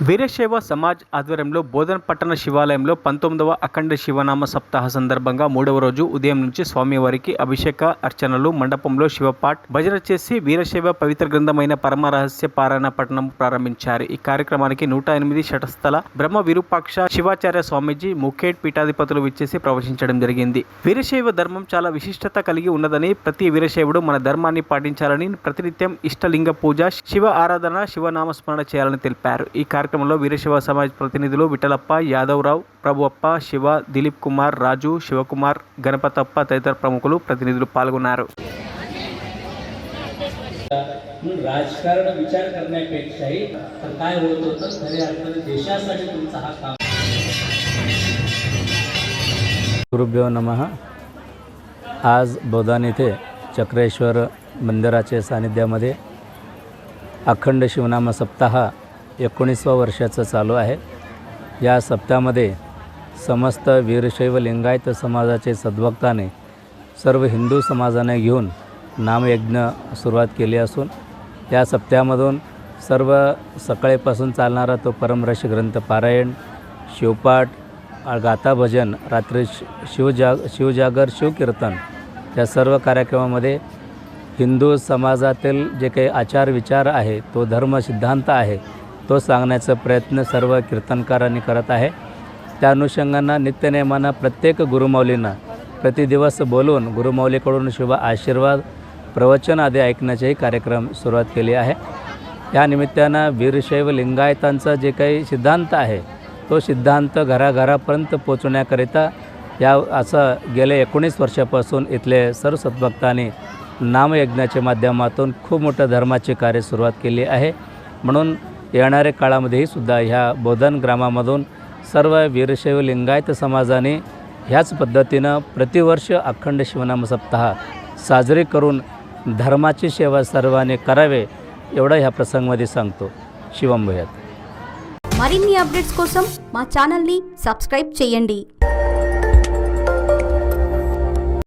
వీరశైవ సమాజ్ ఆధ్వర్యంలో బోధన్ పట్టణ శివాలయంలో 19వ అఖండ శివనామ సప్తాహ సందర్భంగా 3వ రోజు ఉదయం నుంచి స్వామివారికి అభిషేక అర్చనలు, మండపంలో శివపాఠ్, భజన చేసి వీరశైవ పవిత్ర గ్రంథమైన పరమరహస్య పారాయణ పఠనం ప్రారంభించారు. ఈ కార్యక్రమానికి 108 శటస్థల బ్రహ్మ విరూపాక్ష శివాచార్య స్వామీజీ ముఖేడ్ పీఠాధిపతులు విచ్చేసి ప్రవచించడం జరిగింది. వీరశైవ ధర్మం చాలా విశిష్టత కలిగి ఉన్నదని, ప్రతి వీరశైవుడు మన ధర్మాన్ని పాటించాలని, ప్రతినిత్యం ఇష్టలింగ పూజ, శివ ఆరాధన, శివనామస్మరణ చేయాలని తెలిపారు. ఈ కార్యక్రమంలో వీరశైవ సమాజ్ ప్రతినిధులు విఠలప్ప, యాదవరావు, ప్రభువప్ప, శివ, దిలీప్ కుమార్, రాజు, శివకుమార్, గణపతప్ప తదితర प्रमुखुलु प्रतिनिधुलु पाल्गొన్నారు. राजकारण विचार करण्यापेक्षाही तर काय होत होतं खऱ्या अर्थाने देशासाठी तुमचा हा काम. गुरुभ्यो नमः. आज बोधान येथे चक्रेश्वर मंदिराचे सानिध्यामध्ये अखंड शिवनाम सप्ताह 19व्या वर्षाचं चालू आहे. या सप्ताहामध्ये समस्त वीरशैव लिंगायत समाजाचे सद्भक्ताने सर्व हिंदू समाजाने घेऊन नामयज्ञ सुरुवात केली असून या सप्ताहामधून सर्व सकाळीपासून चालणारा तो परमरहस्य ग्रंथ पारायण, शिवपाठ, गाथा भजन, रात्री शिवजागर, शिवकीर्तन या सर्व कार्यक्रमामध्ये हिंदू समाजातील जे काही आचार विचार आहे, तो धर्म सिद्धांत आहे, तो सांगण्याचा प्रयत्न सर्व कीर्तनकारांनी करत आहे. त्या अनुषंगाने नित्यनेमानं प्रत्येक गुरुमाऊलींना प्रतिदिवस बोलून गुरुमाऊलीकडून शुभ आशीर्वाद, प्रवचन आदी ऐकण्याचेही कार्यक्रम सुरुवात केली आहे. या निमित्तानं वीरशैव लिंगायतांचा जे काही सिद्धांत आहे, तो सिद्धांत घराघरापर्यंत पोचवण्याकरिता या असं गेले 19 वर्षापासून इथले सर्व सद्भक्तांनी नामयज्ञाच्या माध्यमातून खूप मोठं धर्माचे कार्य सुरुवात केली आहे. म्हणून येणाऱ्या काळामध्येही सुद्धा ह्या बोधन ग्रामामधून सर्व वीरशैव लिंगायत समाजाने ह्याच पद्धतीनं प्रतिवर्ष अखंड शिवनाम सप्ताह साजरे करून धर्माची सेवा सर्वांनी करावे एवढं ह्या प्रसंगामध्ये सांगतो. शिवम भूयात. మరిన్ని అప్డేట్స్ కోసం మా ఛానల్ని సబ్స్క్రైబ్ చేయండి.